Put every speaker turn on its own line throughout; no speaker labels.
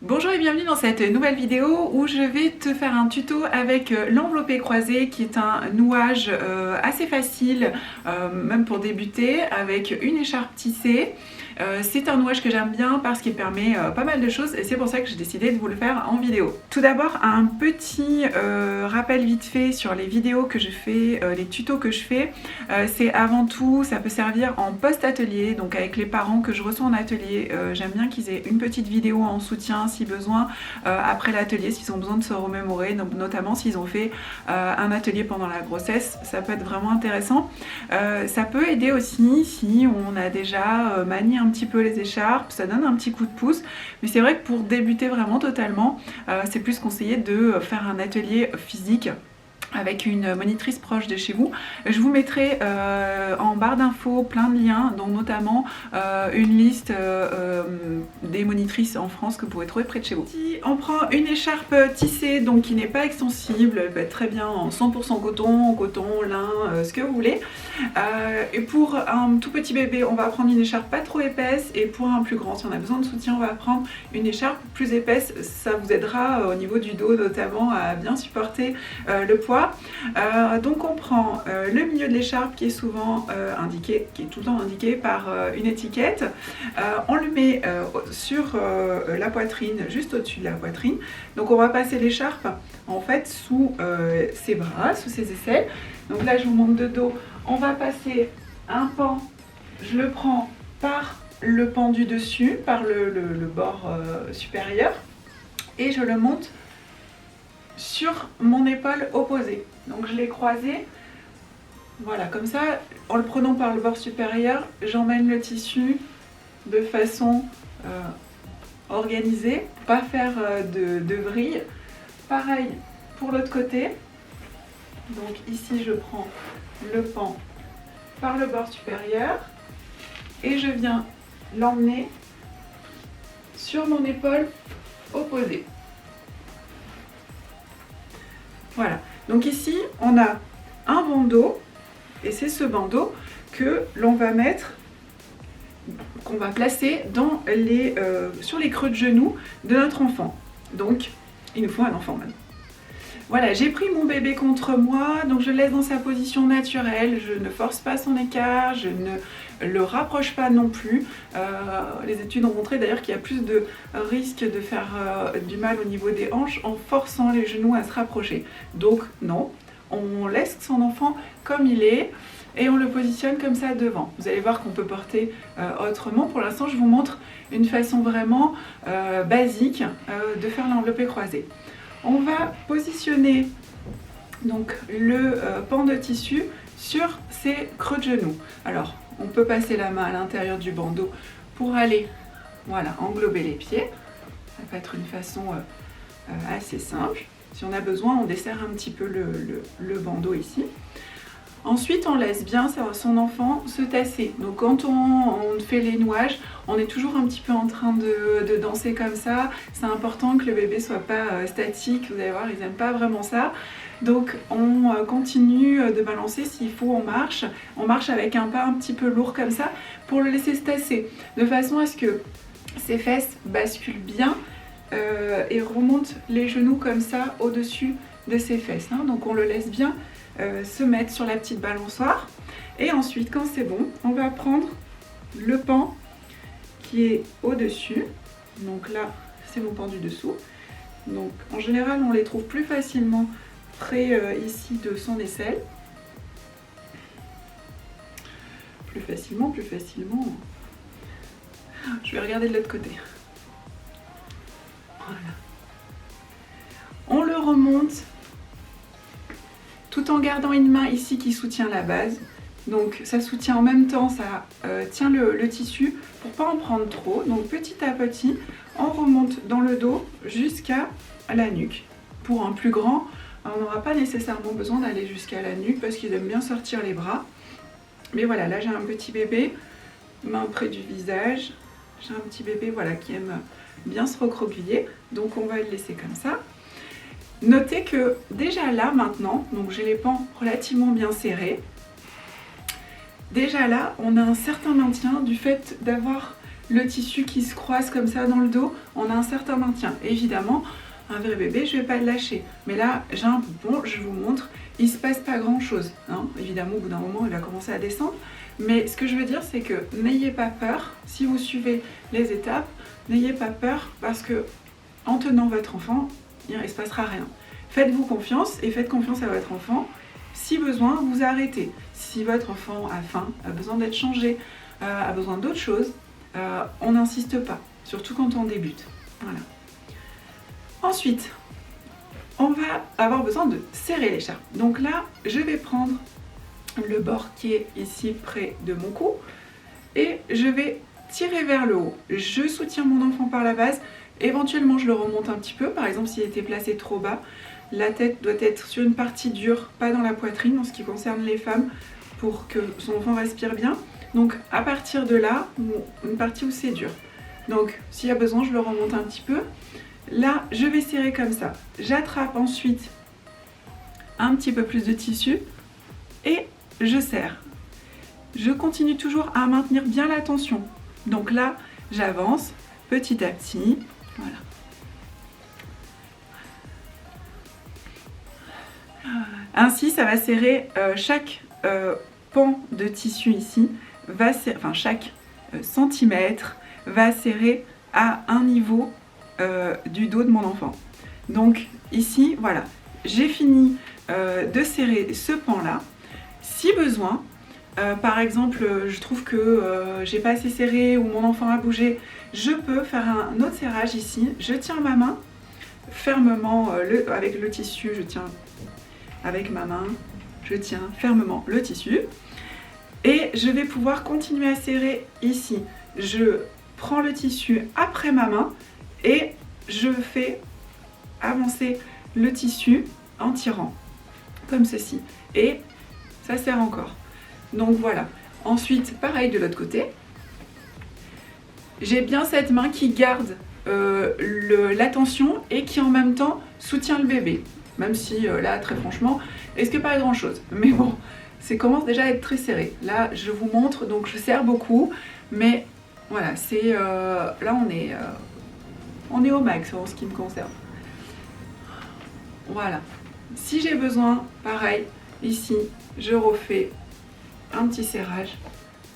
Bonjour et bienvenue dans cette nouvelle vidéo où je vais te faire un tuto avec l'enveloppé croisé qui est un nouage assez facile, même pour débuter, avec une écharpe tissée. C'est un nouage que j'aime bien parce qu'il permet pas mal de choses et c'est pour ça que j'ai décidé de vous le faire en vidéo. Tout d'abord, un petit rappel vite fait sur les vidéos que je fais, les tutos que je fais. C'est avant tout, ça peut servir en post-atelier, donc avec les parents que je reçois en atelier. J'aime bien qu'ils aient une petite vidéo en soutien si besoin après l'atelier, s'ils ont besoin de se remémorer, notamment s'ils ont fait un atelier pendant la grossesse, ça peut être vraiment intéressant. Ça peut aider aussi si on a déjà manié un petit peu les écharpes, ça donne un petit coup de pouce, mais c'est vrai que pour débuter vraiment totalement, c'est plus conseillé de faire un atelier physique avec une monitrice proche de chez vous. Je vous mettrai en barre d'infos plein de liens, dont notamment une liste des monitrices en France que vous pouvez trouver près de chez vous. Si on prend une écharpe tissée, donc qui n'est pas extensible, elle peut être très bien en 100% coton, lin, ce que vous voulez. Et pour un tout petit bébé, on va prendre une écharpe pas trop épaisse, et pour un plus grand, si on a besoin de soutien, on va prendre une écharpe plus épaisse. Ça vous aidera au niveau du dos notamment à bien supporter le poids. Donc on prend le milieu de l'écharpe qui est souvent indiqué, qui est tout le temps indiqué par une étiquette. On le met sur la poitrine, juste au-dessus de la poitrine. Donc on va passer l'écharpe en fait sous ses bras, sous ses aisselles. Donc là je vous montre de dos, on va passer un pan, je le prends par le pan du dessus, par le bord supérieur, et je le monte sur mon épaule opposée. Donc je l'ai croisé, voilà, comme ça, en le prenant par le bord supérieur, j'emmène le tissu de façon organisée, pour pas faire de vrille. Pareil pour l'autre côté. Donc ici je prends le pan par le bord supérieur et je viens l'emmener sur mon épaule opposée. Voilà, donc ici on a un bandeau et c'est ce bandeau que l'on va mettre, qu'on va placer dans sur les creux de genoux de notre enfant. Donc il nous faut un enfant maintenant. Voilà, j'ai pris mon bébé contre moi, donc je le laisse dans sa position naturelle, je ne force pas son écart, je ne le rapproche pas non plus. Les études ont montré d'ailleurs qu'il y a plus de risque de faire du mal au niveau des hanches en forçant les genoux à se rapprocher. Donc non, on laisse son enfant comme il est et on le positionne comme ça devant. Vous allez voir qu'on peut porter autrement. Pour l'instant, je vous montre une façon vraiment basique de faire l'enveloppé croisé. On va positionner donc le pan de tissu sur ses creux de genoux. Alors, on peut passer la main à l'intérieur du bandeau pour aller, voilà, englober les pieds. Ça peut être une façon assez simple. Si on a besoin, on desserre un petit peu le bandeau ici. Ensuite, on laisse bien son enfant se tasser. Donc quand on fait les nouages, on est toujours un petit peu en train de danser comme ça. C'est important que le bébé soit pas statique. Vous allez voir, ils n'aiment pas vraiment ça. Donc on continue de balancer, s'il faut on marche. On marche avec un pas un petit peu lourd comme ça pour le laisser se tasser. De façon à ce que ses fesses basculent bien et remontent les genoux comme ça au-dessus de ses fesses. Hein. Donc on le laisse bien se mettre sur la petite balançoire et ensuite quand c'est bon on va prendre le pan qui est au dessus, donc là c'est mon pan du dessous, donc en général on les trouve plus facilement près ici de son aisselle, plus facilement, je vais regarder de l'autre côté, voilà, on le remonte tout en gardant une main ici qui soutient la base. Donc ça soutient en même temps, ça tient le tissu pour pas en prendre trop. Donc petit à petit, on remonte dans le dos jusqu'à la nuque. Pour un plus grand, on n'aura pas nécessairement besoin d'aller jusqu'à la nuque parce qu'ils aiment bien sortir les bras. Mais voilà, là j'ai un petit bébé, main près du visage. J'ai un petit bébé voilà, qui aime bien se recroqueviller. Donc on va le laisser comme ça. Notez que déjà là maintenant, donc j'ai les pans relativement bien serrés. Déjà là, on a un certain maintien du fait d'avoir le tissu qui se croise comme ça dans le dos, on a un certain maintien. Évidemment, un vrai bébé, je ne vais pas le lâcher. Mais là, j'ai un poupon, je vous montre, il ne se passe pas grand chose. Hein. Évidemment, au bout d'un moment, il va commencer à descendre. Mais ce que je veux dire, c'est que n'ayez pas peur, si vous suivez les étapes, n'ayez pas peur parce que en tenant votre enfant, il ne se passera rien. Faites-vous confiance et faites confiance à votre enfant. Si besoin, vous arrêtez. Si votre enfant a faim, a besoin d'être changé, a besoin d'autre chose, on n'insiste pas, surtout quand on débute. Voilà. Ensuite, on va avoir besoin de serrer l'écharpe. Donc là, je vais prendre le bord qui est ici près de mon cou et je vais tirer vers le haut. Je soutiens mon enfant par la base. Éventuellement, je le remonte un petit peu. Par exemple, s'il était placé trop bas, la tête doit être sur une partie dure, pas dans la poitrine en ce qui concerne les femmes, pour que son enfant respire bien. Donc à partir de là, une partie où c'est dur. Donc s'il y a besoin, je le remonte un petit peu. Là, je vais serrer comme ça. J'attrape ensuite un petit peu plus de tissu et je serre. Je continue toujours à maintenir bien la tension. Donc là, j'avance petit à petit. Voilà. Ainsi, ça va serrer chaque pan de tissu ici, chaque centimètre va serrer à un niveau du dos de mon enfant. Donc ici, voilà, j'ai fini de serrer ce pan-là. Si besoin, par exemple, je trouve que j'ai pas assez serré ou mon enfant a bougé, je peux faire un autre serrage ici. Je tiens ma main fermement avec le tissu, je tiens avec ma main, je tiens fermement le tissu et je vais pouvoir continuer à serrer ici. Je prends le tissu après ma main et je fais avancer le tissu en tirant comme ceci et ça serre encore. Donc voilà. Ensuite, pareil de l'autre côté. J'ai bien cette main qui garde la tension et qui en même temps soutient le bébé. Même si là, très franchement, est-ce que pas grand chose. Mais bon, ça commence déjà à être très serré. Là, je vous montre, donc je serre beaucoup. Mais voilà, c'est là, on est au max en ce qui me concerne. Voilà. Si j'ai besoin, pareil, ici, je refais un petit serrage.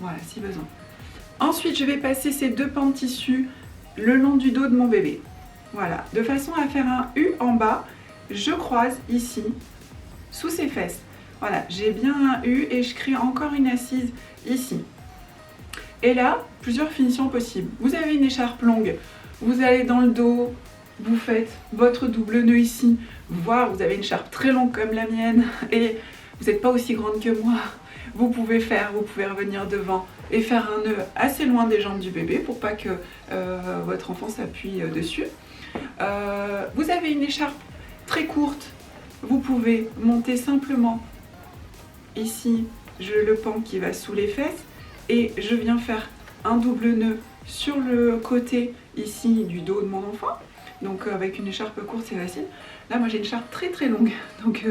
Voilà, si besoin. Ensuite, je vais passer ces deux pans de tissu le long du dos de mon bébé. Voilà, de façon à faire un U en bas. Je croise ici, sous ses fesses. Voilà, j'ai bien un U et je crée encore une assise ici. Et là, plusieurs finitions possibles. Vous avez une écharpe longue, vous allez dans le dos, vous faites votre double nœud ici, voire vous avez une écharpe très longue comme la mienne et vous n'êtes pas aussi grande que moi. Vous pouvez revenir devant et faire un nœud assez loin des jambes du bébé pour pas que votre enfant s'appuie dessus. Vous avez une écharpe très courte, vous pouvez monter simplement ici, le pan qui va sous les fesses et je viens faire un double nœud sur le côté ici du dos de mon enfant. Donc avec une écharpe courte c'est facile. Là moi j'ai une écharpe très très longue, donc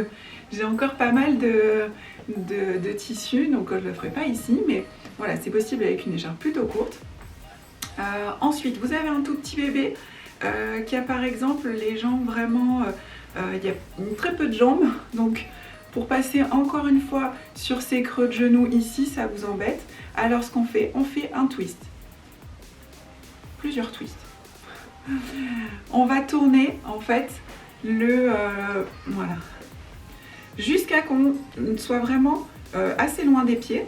j'ai encore pas mal de tissu, donc je ne le ferai pas ici, mais voilà, c'est possible avec une écharpe plutôt courte. Ensuite, vous avez un tout petit bébé qui a par exemple les jambes vraiment, il y a très peu de jambes, donc pour passer encore une fois sur ces creux de genoux ici, ça vous embête. Alors ce qu'on fait, on fait un twist, plusieurs twists. On va tourner en fait voilà, jusqu'à qu'on soit vraiment assez loin des pieds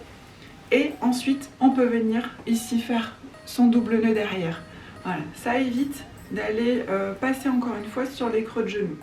et ensuite on peut venir ici faire son double nœud derrière. Voilà, ça évite d'aller passer encore une fois sur les creux de genoux.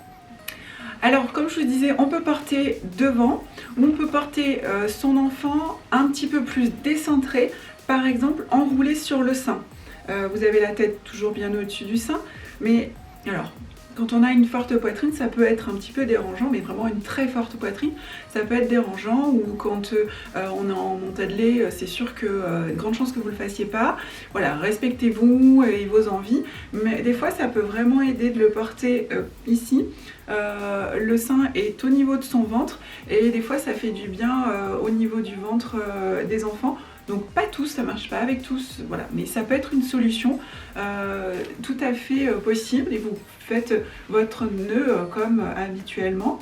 Alors comme je vous disais, on peut porter devant ou on peut porter son enfant un petit peu plus décentré, par exemple enroulé sur le sein. Vous avez la tête toujours bien au-dessus du sein, mais alors quand on a une forte poitrine, ça peut être un petit peu dérangeant, mais vraiment une très forte poitrine, ça peut être dérangeant, ou quand on est en montée de lait, c'est sûr que une grande chance que vous ne le fassiez pas. Voilà, respectez-vous et vos envies, mais des fois ça peut vraiment aider de le porter ici. Le sein est au niveau de son ventre, et des fois ça fait du bien au niveau du ventre des enfants Donc pas tous, ça marche pas avec tous, voilà, mais ça peut être une solution tout à fait possible et vous faites votre nœud comme habituellement.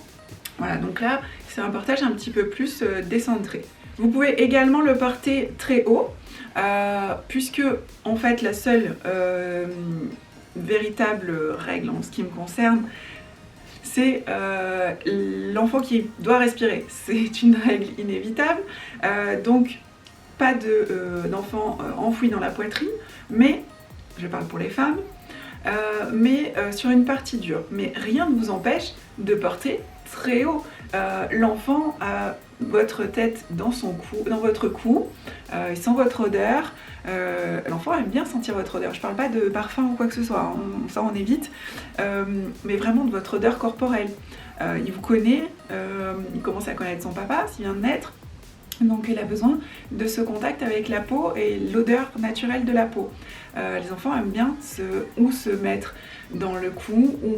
Voilà, donc là c'est un portage un petit peu plus décentré. Vous pouvez également le porter très haut puisque en fait la seule véritable règle en ce qui me concerne, c'est l'enfant qui doit respirer. C'est une règle inévitable. Donc pas d'enfant enfoui dans la poitrine, mais, je parle pour les femmes, mais sur une partie dure. Mais rien ne vous empêche de porter très haut. L'enfant a votre tête dans votre cou, sans votre odeur. L'enfant aime bien sentir votre odeur. Je parle pas de parfum ou quoi que ce soit, hein, ça on évite, mais vraiment de votre odeur corporelle. Il vous connaît, il commence à connaître son papa s'il vient de naître. Donc il a besoin de ce contact avec la peau et l'odeur naturelle de la peau. Les enfants aiment bien se mettre dans le cou, ou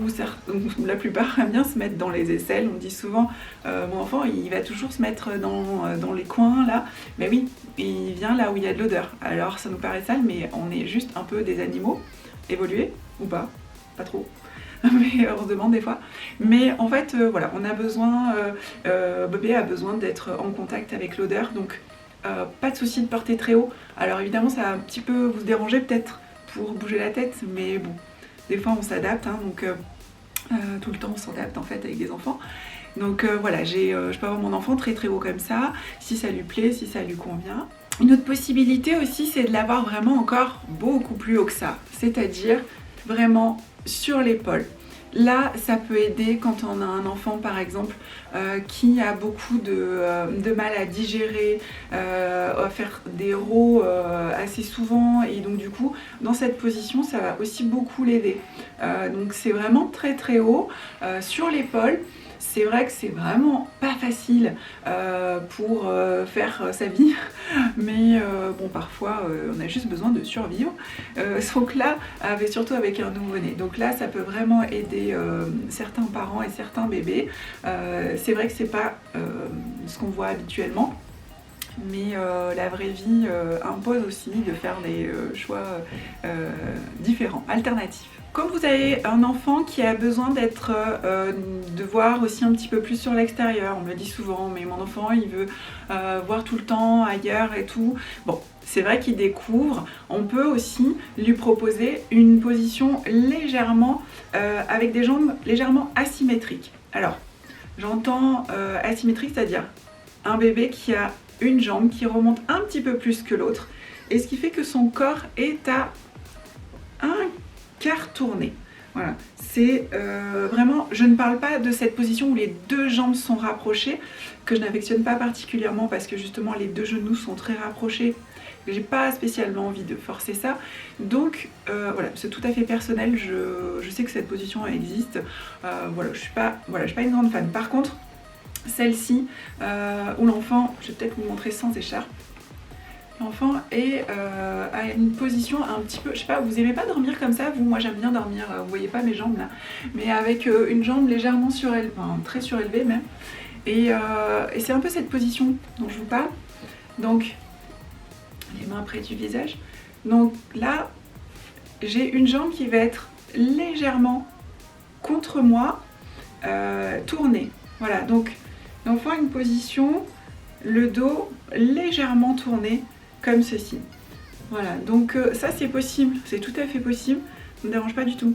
la plupart aiment bien se mettre dans les aisselles. On dit souvent, mon enfant il va toujours se mettre dans les coins là. Mais oui, il vient là où il y a de l'odeur. Alors ça nous paraît sale, mais on est juste un peu des animaux évolués, ou pas trop. Mais on se demande des fois. Mais en fait, voilà, on a besoin, bébé a besoin d'être en contact avec l'odeur, donc pas de souci de porter très haut. Alors évidemment, ça va un petit peu vous déranger peut-être pour bouger la tête, mais bon, des fois on s'adapte, hein, donc tout le temps on s'adapte en fait avec des enfants. Donc voilà, je peux avoir mon enfant très très haut comme ça, si ça lui plaît, si ça lui convient. Une autre possibilité aussi, c'est de l'avoir vraiment encore beaucoup plus haut que ça, c'est-à-dire vraiment sur l'épaule. Là, ça peut aider quand on a un enfant par exemple qui a beaucoup de mal à digérer, à faire des rots assez souvent, et donc du coup dans cette position ça va aussi beaucoup l'aider. Donc c'est vraiment très très haut sur l'épaule. C'est vrai que c'est vraiment pas facile pour faire sa vie, mais bon, parfois on a juste besoin de survivre. Donc là, surtout avec un nouveau-né. Donc là, ça peut vraiment aider certains parents et certains bébés. C'est vrai que c'est pas ce qu'on voit habituellement, mais la vraie vie impose aussi de faire des choix différents, alternatifs. Quand vous avez un enfant qui a besoin de voir aussi un petit peu plus sur l'extérieur, on me le dit souvent, mais mon enfant il veut voir tout le temps ailleurs et tout. Bon, c'est vrai qu'il découvre. On peut aussi lui proposer une position légèrement, avec des jambes légèrement asymétriques. Alors, j'entends asymétrique, c'est-à-dire un bébé qui a une jambe qui remonte un petit peu plus que l'autre, et ce qui fait que son corps est à un quart tourné. Voilà, c'est vraiment, je ne parle pas de cette position où les deux jambes sont rapprochées, que je n'affectionne pas particulièrement parce que justement les deux genoux sont très rapprochés. J'ai pas spécialement envie de forcer ça, donc voilà, c'est tout à fait personnel. Je sais que cette position existe. Voilà, je suis pas une grande fan. Par contre, celle-ci où l'enfant, je vais peut-être vous montrer sans écharpe. L'enfant a une position un petit peu, je sais pas, vous aimez pas dormir comme ça, vous? Moi j'aime bien dormir, vous voyez pas mes jambes là, mais avec une jambe légèrement surélevée, enfin très surélevée même, et c'est un peu cette position dont je vous parle. Donc les mains près du visage. Donc là j'ai une jambe qui va être légèrement contre moi, tournée. Voilà, donc l'enfant a une position, le dos légèrement tourné comme ceci. Voilà, donc ça c'est possible, c'est tout à fait possible, ça ne me dérange pas du tout.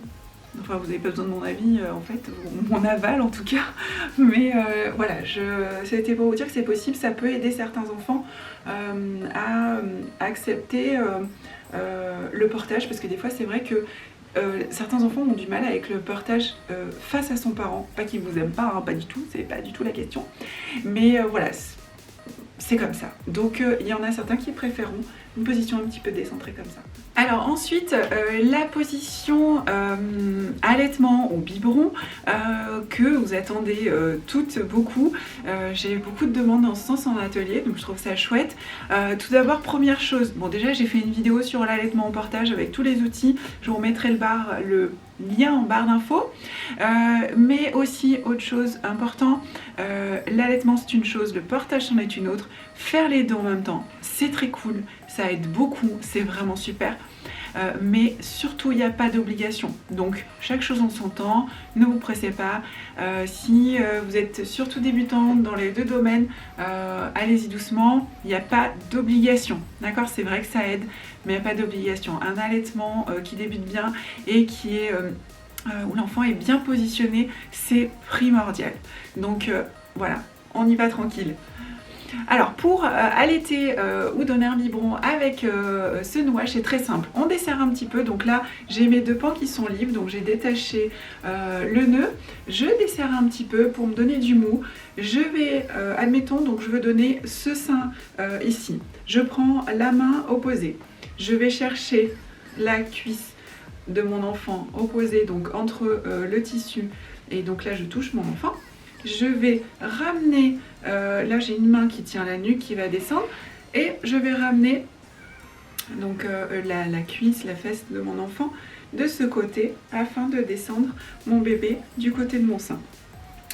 Enfin, vous n'avez pas besoin de mon avis en fait, mon aval en tout cas, mais voilà, c'était pour vous dire que c'est possible. Ça peut aider certains enfants à accepter le portage, parce que des fois c'est vrai que certains enfants ont du mal avec le portage face à son parent. Pas qu'ils vous aiment pas, hein, pas du tout, c'est pas du tout la question, mais voilà, c'est comme ça. Donc il y en a certains qui préféreront une position un petit peu décentrée comme ça. Alors ensuite, la position allaitement ou biberon que vous attendez toutes beaucoup. J'ai eu beaucoup de demandes dans ce sens en atelier, donc je trouve ça chouette. Tout d'abord, première chose, bon déjà j'ai fait une vidéo sur l'allaitement en portage avec tous les outils, je vous remettrai le lien en barre d'infos, mais aussi autre chose important, l'allaitement c'est une chose, le portage c'en est une autre. Faire les deux en même temps, c'est très cool, ça aide beaucoup, c'est vraiment super. Mais surtout il n'y a pas d'obligation, donc chaque chose en son temps, ne vous pressez pas. Si vous êtes surtout débutant dans les deux domaines, allez-y doucement, il n'y a pas d'obligation, d'accord? C'est vrai que ça aide, mais il n'y a pas d'obligation. Un allaitement qui débute bien et qui est où l'enfant est bien positionné, c'est primordial. Donc voilà, on y va tranquille. Alors pour allaiter ou donner un biberon avec ce nouage, c'est très simple. On desserre un petit peu, donc là j'ai mes deux pans qui sont libres, donc j'ai détaché le nœud. Je desserre un petit peu pour me donner du mou. Je vais, admettons, donc je veux donner ce sein ici. Je prends la main opposée. Je vais chercher la cuisse de mon enfant opposée, donc entre le tissu, et donc là je touche mon enfant. Je vais ramener, là j'ai une main qui tient la nuque qui va descendre, et je vais ramener donc la cuisse, la fesse de mon enfant de ce côté afin de descendre mon bébé du côté de mon sein.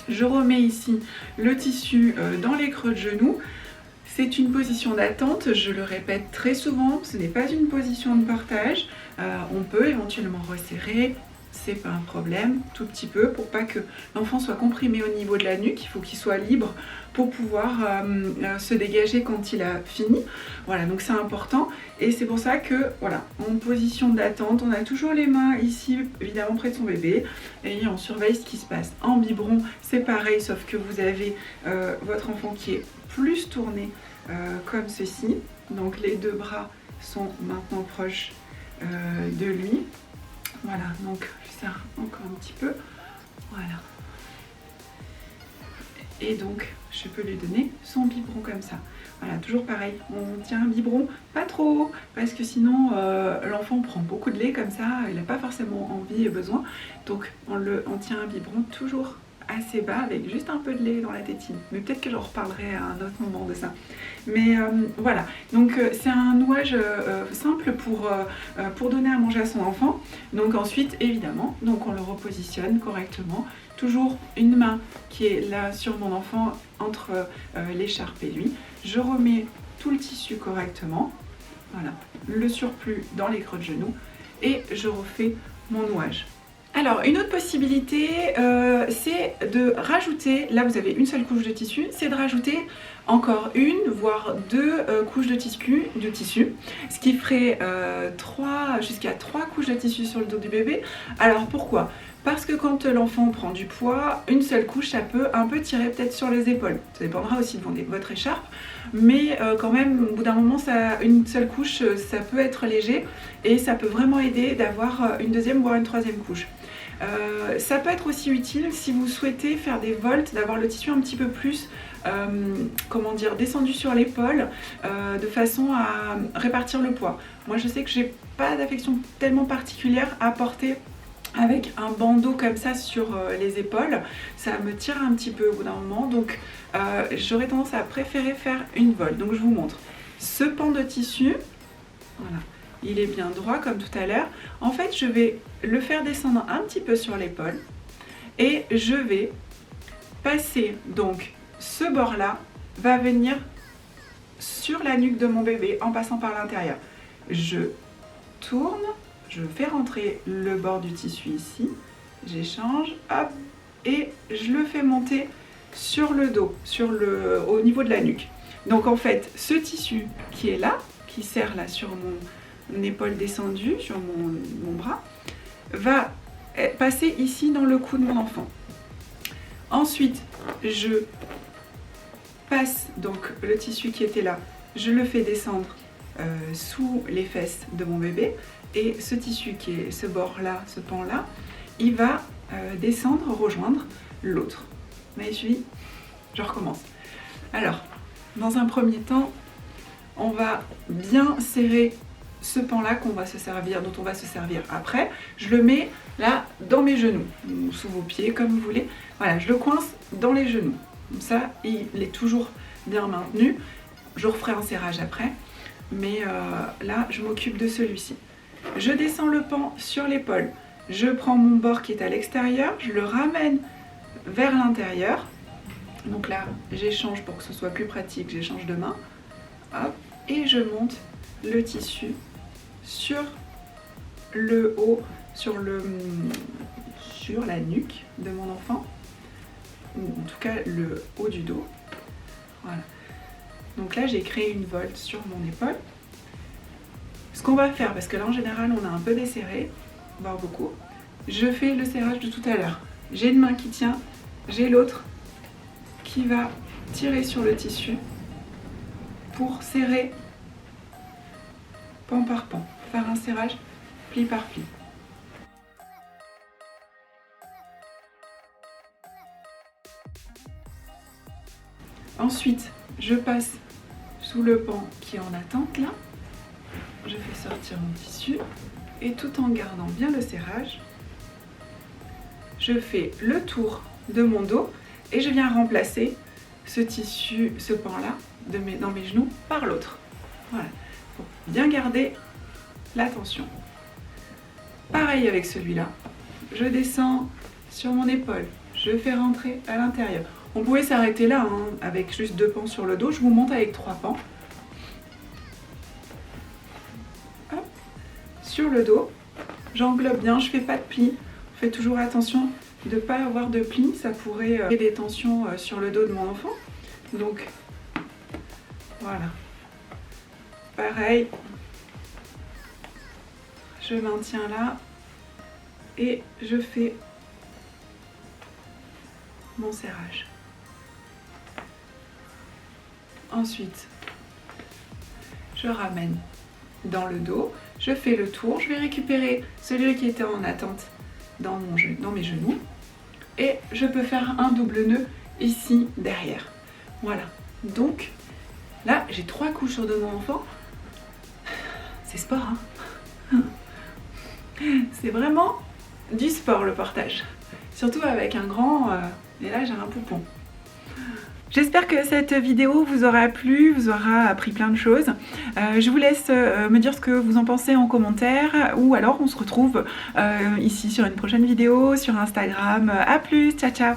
Je remets ici le tissu dans les creux de genoux. C'est une position d'attente, je le répète très souvent, ce n'est pas une position de portage. On peut éventuellement resserrer, c'est pas un problème, tout petit peu, pour pas que l'enfant soit comprimé au niveau de la nuque. Il faut qu'il soit libre pour pouvoir se dégager quand il a fini. Voilà, donc c'est important, et c'est pour ça que voilà, en position d'attente, on a toujours les mains ici évidemment près de son bébé et on surveille ce qui se passe. En biberon c'est pareil, sauf que vous avez votre enfant qui est plus tourné comme ceci, donc les deux bras sont maintenant proches de lui. Voilà, donc je serre encore un petit peu, voilà. Et donc je peux lui donner son biberon comme ça. Voilà, toujours pareil, on tient un biberon pas trop haut, parce que sinon l'enfant prend beaucoup de lait comme ça, il n'a pas forcément envie et besoin. Donc on tient un biberon toujours assez bas avec juste un peu de lait dans la tétine. Mais peut-être que j'en reparlerai à un autre moment de ça. Mais voilà, donc c'est un nouage simple pour donner à manger à son enfant. Donc ensuite, évidemment, donc on le repositionne correctement. Toujours une main qui est là sur mon enfant entre l'écharpe et lui. Je remets tout le tissu correctement. Voilà, le surplus dans les creux de genoux. Et je refais mon nouage. Alors une autre possibilité c'est de rajouter, là vous avez une seule couche de tissu, c'est de rajouter encore une voire deux couches de tissu, ce qui ferait jusqu'à 3 couches de tissu sur le dos du bébé. Alors pourquoi? Parce que quand l'enfant prend du poids, une seule couche ça peut un peu tirer peut-être sur les épaules. Ça dépendra aussi de votre écharpe, mais quand même au bout d'un moment une seule couche ça peut être léger, et ça peut vraiment aider d'avoir une deuxième voire une troisième couche. Ça peut être aussi utile si vous souhaitez faire des volts, d'avoir le tissu un petit peu plus comment dire, descendu sur l'épaule, de façon à répartir le poids. Moi je sais que j'ai pas d'affection tellement particulière à porter avec un bandeau comme ça sur les épaules, ça me tire un petit peu au bout d'un moment, donc j'aurais tendance à préférer faire une volte. Donc je vous montre ce pan de tissu, voilà. Il est bien droit comme tout à l'heure. En fait, je vais le faire descendre un petit peu sur l'épaule et je vais passer, donc ce bord-là va venir sur la nuque de mon bébé en passant par l'intérieur. Je tourne, je fais rentrer le bord du tissu ici, j'échange, hop, et je le fais monter sur le dos, au niveau de la nuque. Donc en fait, ce tissu qui est là, qui serre là sur mon épaule descendue, sur mon bras, va passer ici dans le cou de mon enfant. Ensuite, je passe donc le tissu qui était là, je le fais descendre sous les fesses de mon bébé, et ce tissu qui est ce bord là, ce pan là, il va descendre, rejoindre l'autre. Vous m'avez suivi? Je recommence. Alors, dans un premier temps, on va bien serrer ce pan-là dont on va se servir après, je le mets là dans mes genoux, ou sous vos pieds, comme vous voulez. Voilà, je le coince dans les genoux. Comme ça, il est toujours bien maintenu. Je referai un serrage après, mais là, je m'occupe de celui-ci. Je descends le pan sur l'épaule. Je prends mon bord qui est à l'extérieur, je le ramène vers l'intérieur. Donc là, j'échange pour que ce soit plus pratique, j'échange de main. Hop, et je monte le tissu sur le haut, sur la nuque de mon enfant, ou en tout cas le haut du dos. Voilà. Donc là, j'ai créé une volte sur mon épaule. Ce qu'on va faire, parce que là en général on a un peu desserré, voire beaucoup, je fais le serrage de tout à l'heure. J'ai une main qui tient, j'ai l'autre qui va tirer sur le tissu pour serrer pan par pan, faire un serrage pli par pli. Ensuite, je passe sous le pan qui est en attente là. Je fais sortir mon tissu et tout en gardant bien le serrage, je fais le tour de mon dos et je viens remplacer ce tissu, ce pan-là dans mes genoux par l'autre. Voilà, pour bien garder la tension. Pareil avec celui-là, je descends sur mon épaule, je fais rentrer à l'intérieur. On pouvait s'arrêter là, hein, avec juste 2 pans sur le dos, je vous monte avec 3 pans. Hop. Sur le dos, j'englobe bien, je fais pas de plis, fais toujours attention de ne pas avoir de plis, ça pourrait créer des tensions sur le dos de mon enfant. Donc voilà, pareil, je maintiens là et je fais mon serrage. Ensuite, je ramène dans le dos, je fais le tour, je vais récupérer celui qui était en attente dans mes genoux et je peux faire un double nœud ici derrière. Voilà, donc là j'ai 3 couches sur de mon enfant. C'est sport, hein. C'est vraiment du sport le portage, surtout avec un grand et là j'ai un poupon. J'espère que cette vidéo vous aura plu, vous aura appris plein de choses. Je vous laisse me dire ce que vous en pensez en commentaire ou alors on se retrouve ici sur une prochaine vidéo sur Instagram. A plus, ciao ciao.